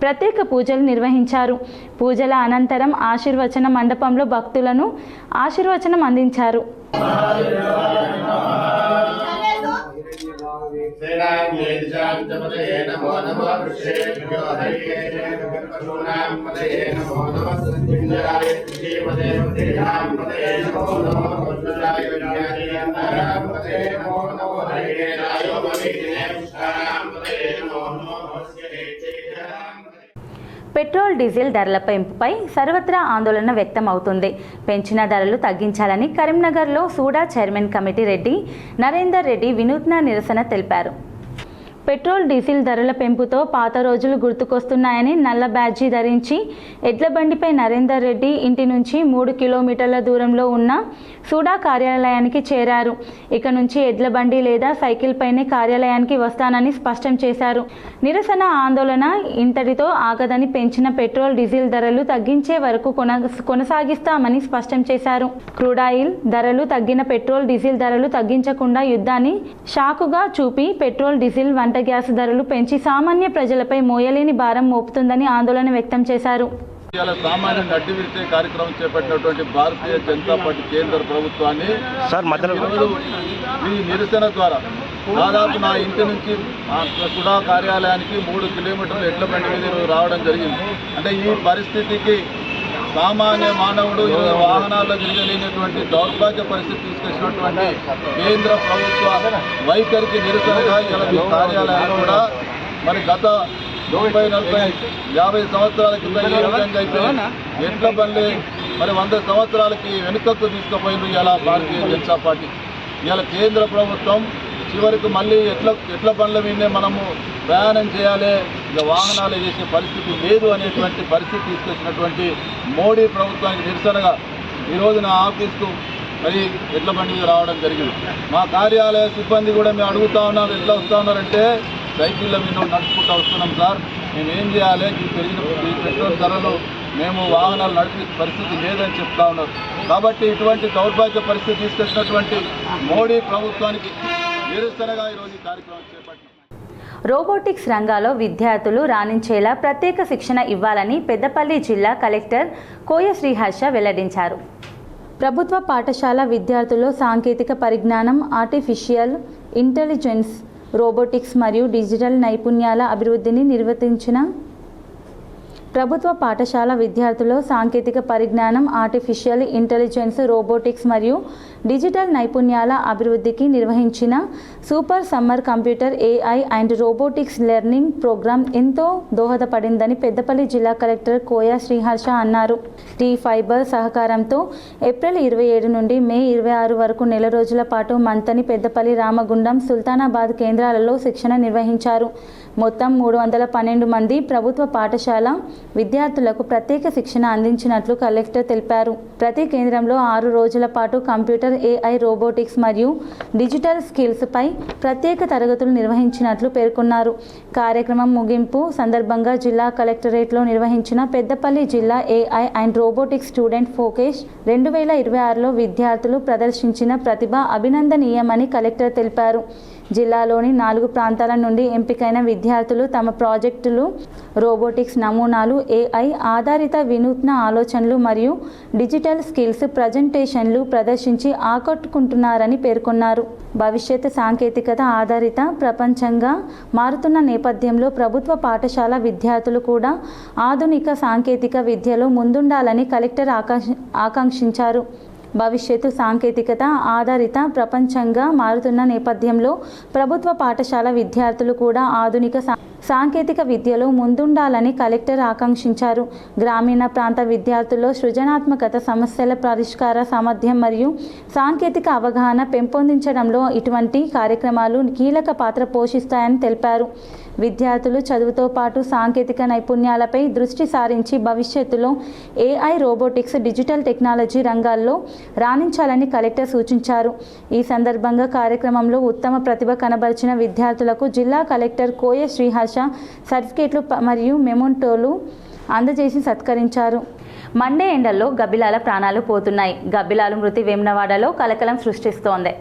ప్రత్యేక పూజలు నిర్వహించారు. పూజల అనంతరం ఆశీర్వచన మండపంలో భక్తులను ఆశీర్వచనం అందించారు. పెట్రోల్ డీజిల్ ధరల పెంపుపై సర్వత్రా ఆందోళన వ్యక్తం అవుతుంది. పెంచిన ధరలు తగ్గించాలని కరీంనగర్లో సూడా చైర్మన్ కమిటీ రెడ్డి నరేందర్ రెడ్డి వినూత్న నిరసన తెలిపారు. పెట్రోల్ డీజిల్ ధరల పెంపుతో పాత రోజులు గుర్తుకొస్తున్నాయని నల్ల బ్యాడ్జీ ధరించి ఎడ్ల బండిపై నరేందర్ రెడ్డి ఇంటి నుంచి 3 కిలోమీటర్ల దూరంలో ఉన్న సూడా కార్యాలయానికి చేరారు. ఇక నుంచి ఎడ్ల బండి లేదా సైకిల్ పైనే కార్యాలయానికి వస్తానని స్పష్టం చేశారు. నిరసన ఆందోళన ఇంతటితో ఆగదని పెంచిన పెట్రోల్ డీజిల్ ధరలు తగ్గించే వరకు కొనసాగిస్తామని స్పష్టం చేశారు. క్రూడాయిల్ ధరలు తగ్గిన పెట్రోల్ డీజిల్ ధరలు తగ్గించకుండా యుద్ధాన్ని షాకుగా చూపి పెట్రోల్ డీజిల్ వంట గ్యాస్ ధరలు పెంచి సామాన్య ప్రజలపై మోయలేని భారం మోపుతుందని ఆందోళన వ్యక్తం చేశారు. సామాన్యులను అడ్డువిడిచే కార్యక్రమం చేపట్టినటువంటి భారతీయ జనతా పార్టీ కేంద్ర ప్రభుత్వాన్ని ఈ నిరసన ద్వారా దాదాపు నా ఇంటి నుంచి సుడా కార్యాలయానికి 3 కిలోమీటర్లు ఎడ్ల బండి మీద రావడం జరిగింది. అంటే ఈ పరిస్థితికి సామాన్య మానవుడు వాహనాల్లో తిరగలేనటువంటి దౌర్భాగ్య పరిస్థితి తీసుకొచ్చినటువంటి కేంద్ర ప్రభుత్వ వైఖరికి నిరసనగా ఇలా ఈ కార్యాలయాలు కూడా మరి గత 30-40-50 సంవత్సరాల క్రితం ఏ విధంగా అయితే ఎడ్ల బండి మరి 100 సంవత్సరాలకి వెనుకకు తీసుకుపోయింది ఇలా భారతీయ జనతా పార్టీ. ఇలా కేంద్ర ప్రభుత్వం చివరికి మళ్ళీ ఎట్ల బండ్ల మీదనే మనము ప్రయాణం చేయాలి, ఇక వాహనాలు చేసే పరిస్థితి లేదు అనేటువంటి పరిస్థితి తీసుకొచ్చినటువంటి మోడీ ప్రభుత్వానికి నిరసనగా ఈరోజు నా ఆఫీస్కు మరి ఎడ్ల బండి మీద రావడం జరిగింది. మా కార్యాలయ సిబ్బంది కూడా మేము అడుగుతా ఉన్నారు, ఎట్లా వస్తూ ఉన్నారంటే సైకిళ్ళ మీద నడుచుకుంటూ వస్తున్నాం సార్, మేము ఏం చేయాలి, ఈ పెరిగిన పెట్రోల్ ధరలు మేము వాహనాలు నడిపే పరిస్థితి లేదని చెప్తా ఉన్నారు. కాబట్టి ఇటువంటి దౌర్భాగ్య పరిస్థితి తీసుకొచ్చినటువంటి మోడీ ప్రభుత్వానికి నిరసనగా ఈరోజు ఈ కార్యక్రమం చేపట్టింది. రోబోటిక్స్ రంగాల్లో విద్యార్థులు రాణించేలా ప్రత్యేక శిక్షణ ఇవ్వాలని పెద్దపల్లి జిల్లా కలెక్టర్ కోయ శ్రీహర్ష వెల్లడించారు. ప్రభుత్వ పాఠశాల విద్యార్థుల్లో సాంకేతిక పరిజ్ఞానం, ఆర్టిఫిషియల్ ఇంటెలిజెన్స్, రోబోటిక్స్ మరియు డిజిటల్ నైపుణ్యాల అభివృద్ధిని నిర్వర్తించిన ప్రభుత్వ పాఠశాల విద్యార్థుల్లో సాంకేతిక పరిజ్ఞానం, ఆర్టిఫిషియల్ ఇంటెలిజెన్స్, రోబోటిక్స్ మరియు డిజిటల్ నైపుణ్యాల అభివృద్ధికి నిర్వహించిన super summer computer AI and robotics learning program ఎంతో దోహదపడిందని పెద్దపల్లి జిల్లా కలెక్టర్ కోయ శ్రీహర్ష అన్నారు. టీ ఫైబర్ సహకారంతో ఏప్రిల్ 27 నుండి మే 26 వరకు నెల రోజుల పాటు మంతని, పెద్దపల్లి, రామగుండం, సుల్తానాబాద్ కేంద్రాలలో శిక్షణ నిర్వహించారు. మొత్తం 312 మంది ప్రభుత్వ పాఠశాల విద్యార్థులకు ప్రత్యేక శిక్షణ అందించినట్లు కలెక్టర్ తెలిపారు. ప్రతి కేంద్రంలో 6 రోజుల పాటు కంప్యూటర్, AI, రోబోటిక్స్ మరియు డిజిటల్ స్కిల్స్ పై ప్రత్యేక తరగతులు నిర్వహించినట్లు పేర్కొన్నారు. కార్యక్రమం ముగింపు సందర్భంగా జిల్లా కలెక్టరేట్లో నిర్వహించిన పెద్దపల్లి జిల్లా AI అండ్ రోబోటిక్స్ స్టూడెంట్ ఫోకేష్ 2026లో విద్యార్థులు ప్రదర్శించిన ప్రతిభ అభినందనీయమని కలెక్టర్ తెలిపారు. జిల్లాలోని 4 ప్రాంతాల నుండి ఎంపికైన విద్యార్థులు తమ ప్రాజెక్టులు, రోబోటిక్స్ నమూనాలు, AI ఆధారిత వినూత్న ఆలోచనలు మరియు డిజిటల్ స్కిల్స్ ప్రజెంటేషన్లు ప్రదర్శించి ఆకట్టుకుంటున్నారని పేర్కొన్నారు. భవిష్యత్ సాంకేతికత ఆధారిత ప్రపంచంగా మారుతున్న నేపథ్యంలో ప్రభుత్వ పాఠశాల విద్యార్థులు కూడా ఆధునిక సాంకేతిక విద్యలో ముందుండాలని కలెక్టర్ ఆకాంక్షించారు. భవిష్యత్తు సాంకేతికత ఆధారిత ప్రపంచంగా మారుతున్న నేపథ్యంలో ప్రభుత్వ పాఠశాల విద్యార్థులు కూడా ఆధునిక సాంకేతిక విద్యలో ముందుండాలని కలెక్టర్ ఆకాంక్షించారు. గ్రామీణ ప్రాంత విద్యార్థుల్లో సృజనాత్మకత, సమస్యల పరిష్కార సామర్థ్యం మరియు సాంకేతిక అవగాహన పెంపొందించడంలో ఇటువంటి కార్యక్రమాలు కీలక పాత్ర పోషిస్తాయని తెలిపారు. విద్యార్థులు చదువుతో పాటు సాంకేతిక నైపుణ్యాలపై దృష్టి సారించి భవిష్యత్తులో AI, రోబోటిక్స్, డిజిటల్ టెక్నాలజీ రంగాల్లో రాణించాలని కలెక్టర్ సూచించారు. ఈ సందర్భంగా కార్యక్రమంలో ఉత్తమ ప్రతిభ కనబరిచిన విద్యార్థులకు జిల్లా కలెక్టర్ కోయ శ్రీహర్ష సర్టిఫికేట్లు మరియు మెమోంటోలు అందజేసి సత్కరించారు. మండే ఎండల్లో గబ్బిలాల ప్రాణాలు పోతున్నాయి. గబ్బిలాలు మృతి వేములవాడలో కలకలం సృష్టిస్తోంది.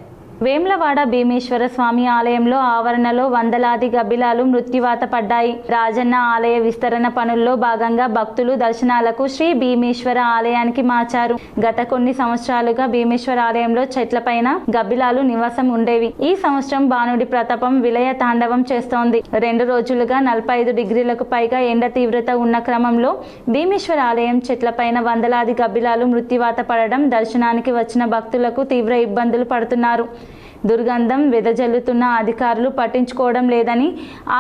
వేములవాడ భీమేశ్వర స్వామి ఆలయంలో ఆవరణలో వందలాది గబ్బిలాలు మృత్యువాత పడ్డాయి. రాజన్న ఆలయ విస్తరణ పనుల్లో భాగంగా భక్తులు దర్శనాలకు శ్రీ భీమేశ్వర ఆలయానికి మార్చారు. గత కొన్ని సంవత్సరాలుగా భీమేశ్వర ఆలయంలో చెట్లపైన గబ్బిలాలు నివాసం ఉండేవి. ఈ సంవత్సరం భానుడి ప్రతాపం విలయ తాండవం చేస్తోంది. 2 రోజులుగా 45 డిగ్రీలకు పైగా ఎండ తీవ్రత ఉన్న క్రమంలో భీమేశ్వర ఆలయం చెట్లపైన వందలాది గబ్బిలాలు మృత్యువాత పడడం దర్శనానికి వచ్చిన భక్తులకు తీవ్ర ఇబ్బందులు పడుతున్నారు. దుర్గంధం వెదజల్లుతున్న అధికారులు పట్టించుకోవడం లేదని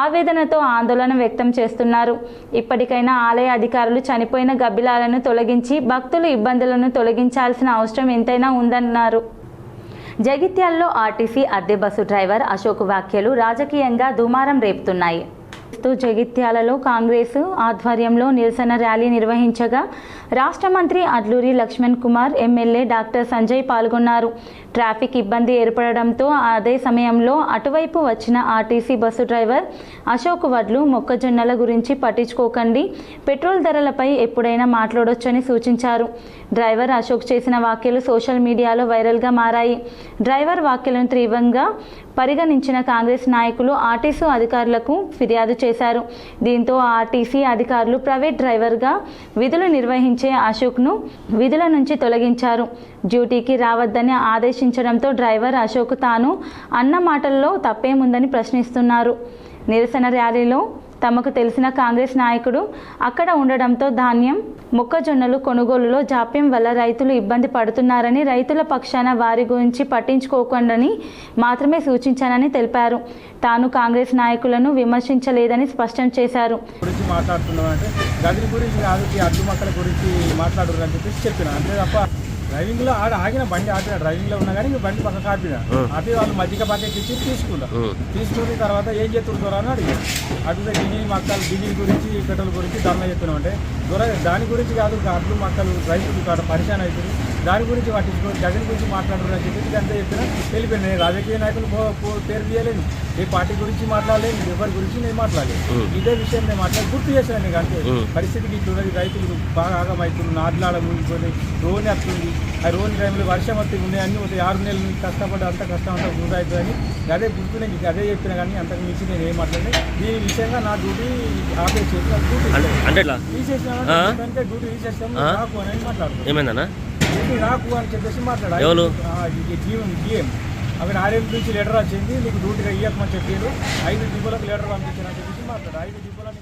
ఆవేదనతో ఆందోళన వ్యక్తం చేస్తున్నారు. ఇప్పటికైనా ఆలయ అధికారులు చనిపోయిన గబ్బిలాలను తొలగించి భక్తుల ఇబ్బందులను తొలగించాల్సిన అవసరం ఎంతైనా ఉందన్నారు. జగిత్యాలలో ఆర్టీసీ అద్దె బస్సు డ్రైవర్ అశోక్ వ్యాఖ్యలు రాజకీయంగా దుమారం రేపుతున్నాయి. జగిత్యాలలో కాంగ్రెస్ ఆధ్వర్యంలో నిరసన ర్యాలీ నిర్వహించగా రాష్ట్ర మంత్రి అడ్లూరి లక్ష్మణ్ కుమార్, ఎమ్మెల్యే డాక్టర్ సంజయ్ పాల్గొన్నారు. ట్రాఫిక్ ఇబ్బంది ఏర్పడడంతో అదే సమయంలో అటువైపు వచ్చిన ఆర్టీసీ బస్సు డ్రైవర్ అశోక్ వడ్లు మొక్కజొన్నల గురించి పట్టించుకోకండి, పెట్రోల్ ధరలపై ఎప్పుడైనా మాట్లాడొచ్చని సూచించారు. డ్రైవర్ అశోక్ చేసిన వ్యాఖ్యలు సోషల్ మీడియాలో వైరల్గా మారాయి. డ్రైవర్ వ్యాఖ్యలను తీవ్రంగా పరిగణించిన కాంగ్రెస్ నాయకులు ఆర్టీసీ అధికారులకు ఫిర్యాదు చేశారు. దీంతో ఆర్టీసీ అధికారులు ప్రైవేట్ డ్రైవర్గా విధులు నిర్వహించే అశోక్ను విధుల నుంచి తొలగించారు. డ్యూటీకి రావద్దని ఆదేశించడంతో డ్రైవర్ అశోక్ తాను అన్న మాటల్లో తప్పేముందని ప్రశ్నిస్తున్నారు. నిరసన ర్యాలీలో తమకు తెలిసిన కాంగ్రెస్ నాయకుడు అక్కడ ఉండడంతో ధాన్యం, మొక్కజొన్నలు కొనుగోలులో జాప్యం వల్ల రైతులు ఇబ్బంది పడుతున్నారని, రైతుల పక్షాన వారి గురించి పట్టించుకోకుండాని మాత్రమే సూచించానని తెలిపారు. తాను కాంగ్రెస్ నాయకులను విమర్శించలేదని స్పష్టం చేశారు. గురించి మాట్లాడుతున్నామంటే గదిని గురించి కాదు, అడ్డు మొక్కల గురించి మాట్లాడుతున్నారు అని చెప్పేసి చెప్పిన. అంతే తప్ప డ్రైవింగ్లో ఆగిన బండి ఆపిన, డ్రైవింగ్లో ఉన్నా కానీ బండి పక్కకు ఆపిన. ఆపి వాళ్ళు మజ్జిగ ప్యాకెట్ ఇచ్చి తీసుకున్న తర్వాత ఏం చేస్తుంటారు అని అడిగారు. అటు డీజిల్ గురించి, పెట్రోల్ గురించి ధర్నా చెప్తున్నాం. అంటే దాని గురించి కాదు, అడ్లు మక్కలు రైతులు పరిశాన్ అవుతుంది, దాని గురించి పట్టించుకోవాలి, జగన్ గురించి మాట్లాడుతున్నారు అని చెప్పి అంతే చెప్పినా వెళ్ళిపోయింది. నేను రాజకీయ నాయకులు పేరు తీయలేను, ఏ పార్టీ గురించి మాట్లాడలేదు, ఎవరి గురించి నేను మాట్లాడలేదు. ఇదే విషయం నేను గుర్తు చేశాను. నీకు అంతే పరిస్థితికి ఇట్లున్నది. రైతులు బాగా ఆగమవుతుంది, నాట్లాడ ముగిపోయి రోని వస్తుంది. ఆ రోని టైంలో వర్షం వస్తే ఉన్నాయి, అన్నీ ఉంటాయి. 6 నెలల నుంచి కష్టపడి అంత కష్టం అంతా వృధా అవుతుందని అదే గుర్తు నేను అదే చెప్పినా. కానీ అంతకు మించి నేను ఏం మాట్లాడలేదు. దీని విషయంగా నా డ్యూటీ ఆపేసి తీసేసిన డ్యూటీ తీసేస్తాము రాకు అని మాట్లాడుతున్నాను. రాకు అని చెప్పేసి మాట్లాడారు. GM అక్కడ 6 నుంచి లెటర్ వచ్చింది, నీకు డ్యూటీగా ఇవ్వకమని చెప్పారు. 5 డిపోలకు లెటర్ పంపించారని చెప్పేసి మాట్లాడారు. 5 డిపోలకు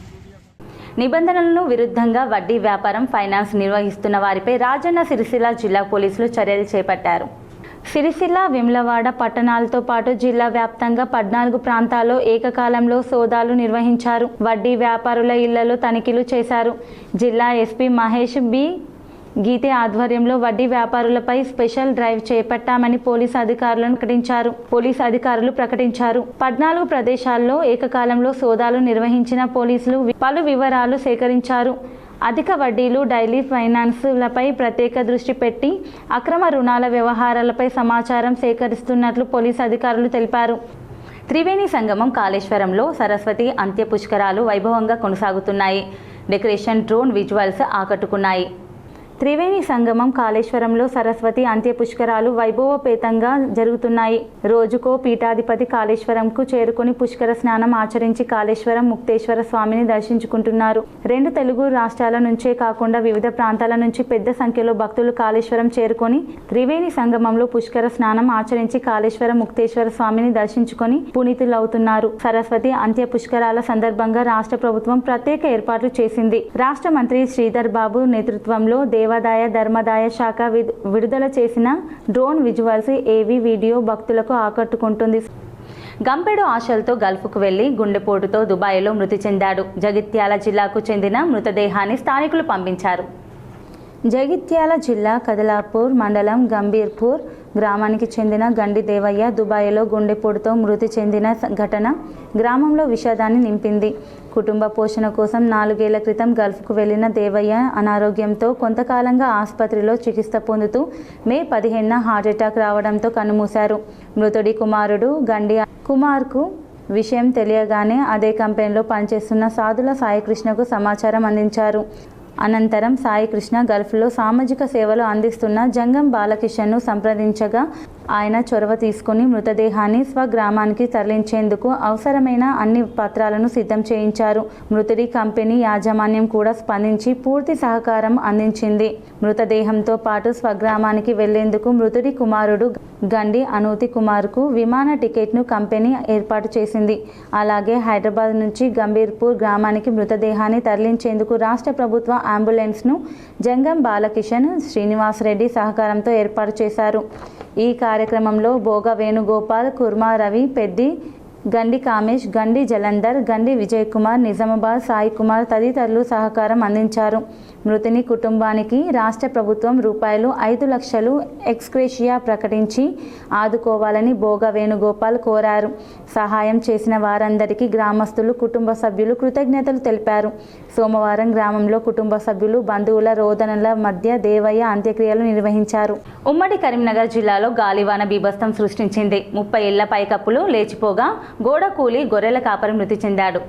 నిబంధనలను విరుద్ధంగా వడ్డీ వ్యాపారం, ఫైనాన్స్ నిర్వహిస్తున్న వారిపై రాజన్న సిరిసిల్ల జిల్లా పోలీసులు చర్యలు చేపట్టారు. సిరిసిల్ల, వేములవాడ పట్టణాలతో పాటు జిల్లా వ్యాప్తంగా 14 ప్రాంతాల్లో ఏకకాలంలో సోదాలు నిర్వహించారు. వడ్డీ వ్యాపారుల ఇళ్లలో తనిఖీలు చేశారు. జిల్లా ఎస్పీ మహేష్ బి గీతే ఆధ్వర్యంలో వడ్డీ వ్యాపారులపై స్పెషల్ డ్రైవ్ చేపట్టామని పోలీసు అధికారులు ప్రకటించారు. 14 ప్రదేశాల్లో ఏకకాలంలో సోదాలు నిర్వహించిన పోలీసులు పలు వివరాలు సేకరించారు. అధిక వడ్డీలు, డైలీ ఫైనాన్స్లపై ప్రత్యేక దృష్టి పెట్టి అక్రమ రుణాల వ్యవహారాలపై సమాచారం సేకరిస్తున్నట్లు పోలీసు అధికారులు తెలిపారు. త్రివేణి సంగమం కాళేశ్వరంలో సరస్వతి అంత్య పుష్కరాలు వైభవంగా కొనసాగుతున్నాయి. డెకరేషన్, డ్రోన్ విజువల్స్ ఆకట్టుకున్నాయి. త్రివేణి సంగమం కాళేశ్వరంలో సరస్వతి అంత్య పుష్కరాలు వైభవపేతంగా జరుగుతున్నాయి. రోజుకో పీఠాధిపతి కాళేశ్వరంకు చేరుకుని పుష్కర స్నానం ఆచరించి కాళేశ్వరం ముక్తేశ్వర స్వామిని దర్శించుకుంటున్నారు. 2 తెలుగు రాష్ట్రాల నుంచే కాకుండా వివిధ ప్రాంతాల నుంచి పెద్ద సంఖ్యలో భక్తులు కాళేశ్వరం చేరుకొని త్రివేణి సంగమంలో పుష్కర స్నానం ఆచరించి కాళేశ్వరం ముక్తేశ్వర స్వామిని దర్శించుకొని పునీతులవుతున్నారు. సరస్వతి అంత్య పుష్కరాల సందర్భంగా రాష్ట్ర ప్రభుత్వం ప్రత్యేక ఏర్పాట్లు చేసింది. రాష్ట్ర మంత్రి శ్రీధర్ బాబు నేతృత్వంలో దేవాదాయ ధర్మాదాయ శాఖ విడుదల చేసిన డ్రోన్ విజువల్స్ ఏవీ వీడియో భక్తులకు ఆకట్టుకుంటుంది. గంపెడు ఆశలతో గల్ఫ్కు వెళ్లి గుండెపోటుతో దుబాయ్లో మృతి చెందాడు. జగిత్యాల జిల్లాకు చెందిన మృతదేహాన్ని స్థానికులు పంపించారు. జగిత్యాల జిల్లా కదలాపూర్ మండలం గంభీర్పూర్ గ్రామానికి చెందిన గండి దేవయ్య దుబాయ్లో గుండెపోటుతో మృతి చెందిన ఘటన గ్రామంలో విషాదాన్ని నింపింది. కుటుంబ పోషణ కోసం 4 ఏళ్ల క్రితం గల్ఫ్కు వెళ్లిన దేవయ్య అనారోగ్యంతో కొంతకాలంగా ఆసుపత్రిలో చికిత్స పొందుతూ మే 15న హార్ట్అటాక్ రావడంతో కన్నుమూశారు. మృతుడి కుమారుడు గండి కుమార్కు విషయం తెలియగానే అదే కంపెనీలో పనిచేస్తున్న సాధుల సాయికృష్ణకు సమాచారం అందించారు. అనంతరం సాయికృష్ణ గల్ఫ్లో సామాజిక సేవలు అందిస్తున్న జంగం బాలకిషన్ను సంప్రదించగా ఆయన చొరవ తీసుకుని మృతదేహాన్ని స్వగ్రామానికి తరలించేందుకు అవసరమైన అన్ని పత్రాలను సిద్ధం చేయించారు. మృతుడి కంపెనీ యాజమాన్యం కూడా స్పందించి పూర్తి సహకారం అందించింది. మృతదేహంతో పాటు స్వగ్రామానికి వెళ్లేందుకు మృతుడి కుమారుడు గండి అనూతి కుమార్కు విమాన టికెట్ను కంపెనీ ఏర్పాటు చేసింది. అలాగే హైదరాబాద్ నుంచి గంభీర్పూర్ గ్రామానికి మృతదేహాన్ని తరలించేందుకు రాష్ట్ర ప్రభుత్వ అంబులెన్స్ను జంగం బాలకిషన్ శ్రీనివాసరెడ్డి సహకారంతో ఏర్పాటు చేశారు. ఈ కార్యక్రమంలో బోగ వేణుగోపాల్, కుర్మా రవి, పెద్ది, గండి కామేష్, గండి జలంధర్, గండి విజయ్ కుమార్, నిజామాబాద్ సాయి కుమార్ తదితరులు సహకారం అందించారు. మృతుని కుటుంబానికి రాష్ట్ర ప్రభుత్వం ₹5 లక్షలు ఎక్స్గ్రేషియా ప్రకటించి ఆదుకోవాలని బోగ వేణుగోపాల్ కోరారు. సహాయం చేసిన వారందరికీ గ్రామస్తులు, కుటుంబ సభ్యులు కృతజ్ఞతలు తెలిపారు. సోమవారం గ్రామంలో కుటుంబ సభ్యులు, బంధువుల రోదనల మధ్య దేవయ్య అంత్యక్రియలు నిర్వహించారు. ఉమ్మడి కరీంనగర్ జిల్లాలో గాలివాన బీభత్సం సృష్టించింది. 30 ఇళ్ల పైకప్పులు లేచిపోగా గోడ కూలి గొర్రెల కాపరి మృతి చెందాడు.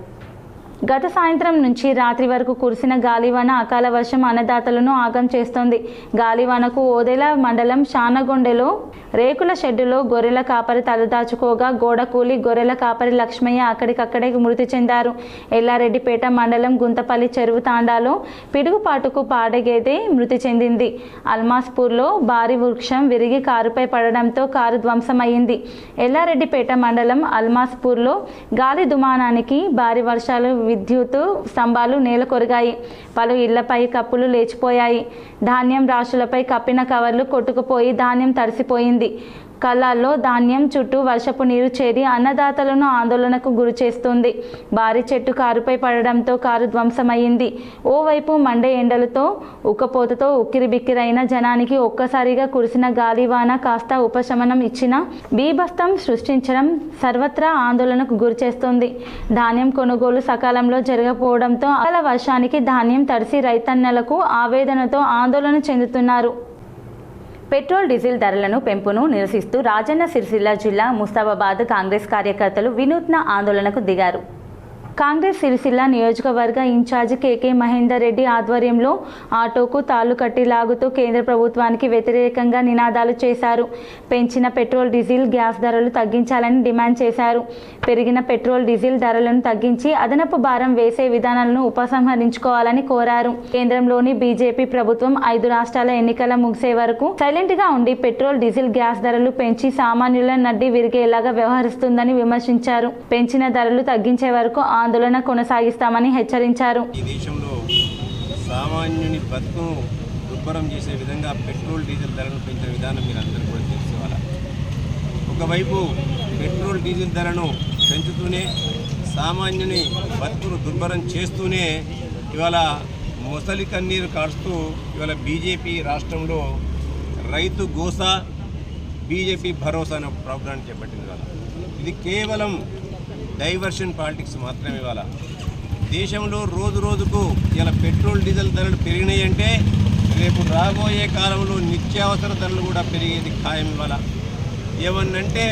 గత సాయంత్రం నుంచి రాత్రి వరకు కురిసిన గాలివాన అకాల వర్షం అన్నదాతలను ఆగం చేస్తోంది. గాలివానకు ఓదెల మండలం షానగొండెలో రేకుల షెడ్డులో గొర్రెల కాపరి తలదాచుకోగా గోడ కూలి గొర్రెల కాపరి లక్ష్మయ్య అక్కడికక్కడే మృతి చెందారు. ఎల్లారెడ్డిపేట మండలం గుంతపల్లి చెరువు తాండాలో పిడుగుపాటుకు పాడగేదే మృతి చెందింది. అల్మాస్పూర్లో భారీ వృక్షం విరిగి కారుపై పడడంతో కారు ధ్వంసమయ్యింది. ఎల్లారెడ్డిపేట మండలం అల్మాస్పూర్లో గాలి దుమానానికి భారీ వర్షాలు విద్యుత్ స్తంభాలు నేల కొరిగాయి. పలు ఇళ్లపై కప్పులు లేచిపోయాయి. ధాన్యం రాశులపై కప్పిన కవర్లు కొట్టుకుపోయి ధాన్యం తడిసిపోయింది. కళ్ళాల్లో ధాన్యం చుట్టూ వర్షపు నీరు చేరి అన్నదాతలను ఆందోళనకు గురి చేస్తుంది. భారీ చెట్టు కారుపై పడడంతో కారు ధ్వంసమయ్యింది. ఓవైపు మండే ఎండలతో ఉక్కపోతతో ఉక్కిరిబిక్కిరైన జనానికి ఒక్కసారిగా కురిసిన గాలివాన కాస్త ఉపశమనం ఇచ్చిన బీభత్సం సృష్టించడం సర్వత్రా ఆందోళనకు గురి చేస్తుంది. ధాన్యం కొనుగోలు సకాలంలో జరగకపోవడంతో అకాల వర్షానికి ధాన్యం తడిసి రైతన్నలకు ఆవేదనతో ఆందోళన చెందుతున్నారు. పెట్రోల్ డీజిల్ ధరలను పెంపును నిరసిస్తూ రాజన్న సిరిసిల్ల జిల్లా ముస్తాబాద్ కాంగ్రెస్ కార్యకర్తలు వినూత్న ఆందోళనకు దిగారు. కాంగ్రెస్ సిరిసిల్ల నియోజకవర్గ ఇన్ఛార్జ్ కేకే మహేందర్ రెడ్డి ఆధ్వర్యంలో ఆటోకు తాళ్లు కట్టి లాగుతూ కేంద్ర ప్రభుత్వానికి వ్యతిరేకంగా నినాదాలు చేశారు. పెంచిన పెట్రోల్ డీజిల్ గ్యాస్ ధరలు తగ్గించాలని డిమాండ్ చేశారు. పెరిగిన పెట్రోల్ డీజిల్ ధరలను తగ్గించి అదనపు భారం వేసే విధానాలను ఉపసంహరించుకోవాలని కోరారు. కేంద్రంలోని బీజేపీ ప్రభుత్వం 5 రాష్ట్రాల ఎన్నికల ముగిసే వరకు సైలెంట్ గా ఉండి పెట్రోల్ డీజిల్ గ్యాస్ ధరలు పెంచి సామాన్యుల నడ్డి విరిగేలాగా వ్యవహరిస్తుందని విమర్శించారు. పెంచిన ధరలు తగ్గించే వరకు ఆందోళన కొనసాగిస్తామని హెచ్చరించారు. ఈ దేశంలో సామాన్యుని బతుకును దుర్భరం చేసే విధంగా పెట్రోల్ డీజిల్ ధరను పెంచిన విధానం మీరు అందరూ కూడా తెలుసుకోవాలి. ఒకవైపు పెట్రోల్ డీజిల్ ధరను పెంచుతూనే సామాన్యుని బతుకును దుర్భరం చేస్తూనే ఇవాళ మొసలి కన్నీరు కాడుస్తూ ఇవాళ బీజేపీ రాష్ట్రంలో రైతు గోసా బీజేపీ భరోసా అనే ప్రోగ్రాం చేపట్టింది. ఇవాళ ఇది కేవలం డైవర్షన్ పాలిటిక్స్ మాత్రమే. ఇవాళ దేశంలో రోజు రోజుకు ఇలా పెట్రోల్ డీజిల్ ధరలు పెరిగినాయంటే రేపు రాబోయే కాలంలో నిత్యావసర ధరలు కూడా పెరిగేది ఖాయం. ఇవాళ ఏమన్నంటే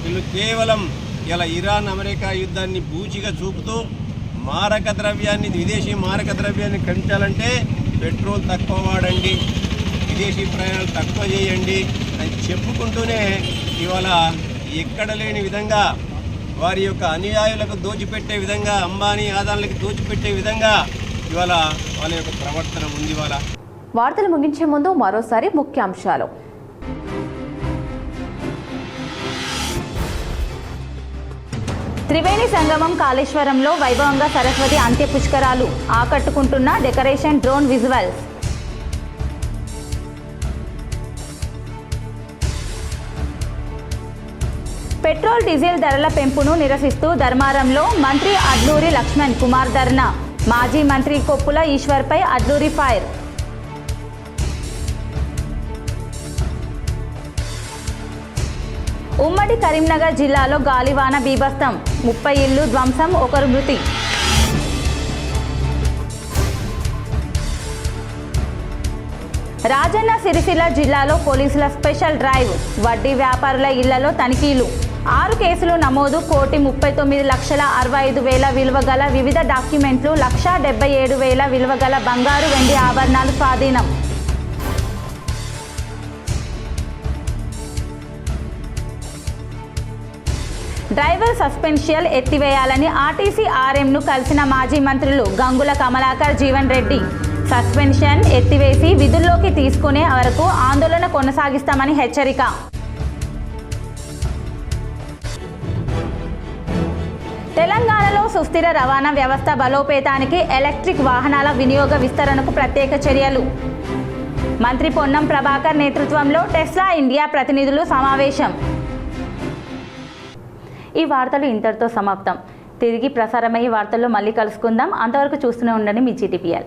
వీళ్ళు కేవలం ఇలా ఇరాన్ అమెరికా యుద్ధాన్ని బూచిగా చూపుతూ విదేశీ మారక ద్రవ్యాన్ని పెంచాలంటే పెట్రోల్ తక్కువ వాడండి, విదేశీ ప్రయాణాలు తక్కువ చేయండి అని చెప్పుకుంటూనే ఇవాళ ఎక్కడ లేని విధంగా వారి యొక్క అనుయాయులకు దోచిపెట్టే విధంగా, అంబానీ ఆదాయాలకు దోచిపెట్టే విధంగా ఇవాళ వాళ్ళ యొక్క ప్రవర్తన ఉంది. ఇవాళ వార్తలు ముగించే ముందు మరోసారి ముఖ్యాంశాలు. త్రివేణి సంగమం కాళేశ్వరంలో వైభవంగా సరస్వతి అంత్య పుష్కరాలు, ఆకట్టుకుంటున్న decoration drone visuals. Petrol diesel ధరల పెంపును నిరసిస్తూ ధర్మారంలో మంత్రి అడ్లూరి లక్ష్మణ్ కుమార్ ధర్నా, మాజీ మంత్రి కొప్పుల ఈశ్వర్పై అడ్లూరి ఫైర్. ఉమ్మడి కరీంనగర్ జిల్లాలో గాలివాన బీభత్సం, 30 ఇళ్లు ధ్వంసం, 1 మృతి. రాజన్న సిరిసిల్ల జిల్లాలో పోలీసుల స్పెషల్ డ్రైవ్, వడ్డీ వ్యాపారుల ఇళ్లలో తనిఖీలు, 6 కేసులు నమోదు, 1,39,65,000 విలువ గల వివిధ డాక్యుమెంట్లు, 1,77,000 విలువ గల బంగారు వెండి ఆభరణాలు స్వాధీనం. డ్రైవర్ సస్పెన్షన్ ఎత్తివేయాలని ఆర్టీసీ ఆర్ఎంను కలిసిన మాజీ మంత్రులు గంగుల కమలాకర్, జీవన్ రెడ్డి. సస్పెన్షన్ ఎత్తివేసి విధుల్లోకి తీసుకునే వరకు ఆందోళన కొనసాగిస్తామని హెచ్చరిక. తెలంగాణలో సుస్థిర రవాణా వ్యవస్థ బలోపేతానికి ఎలక్ట్రిక్ వాహనాల వినియోగ విస్తరణకు ప్రత్యేక చర్యలు. మంత్రి పొన్నం ప్రభాకర్ నేతృత్వంలో టెస్లా ఇండియా ప్రతినిధులు సమావేశం. ఈ వార్తలు ఇంతటితో సమాప్తం. తిరిగి ప్రసారమయ్యే వార్తల్లో మళ్ళీ కలుసుకుందాం. అంతవరకు చూస్తూనే ఉండండి మీ GTPL.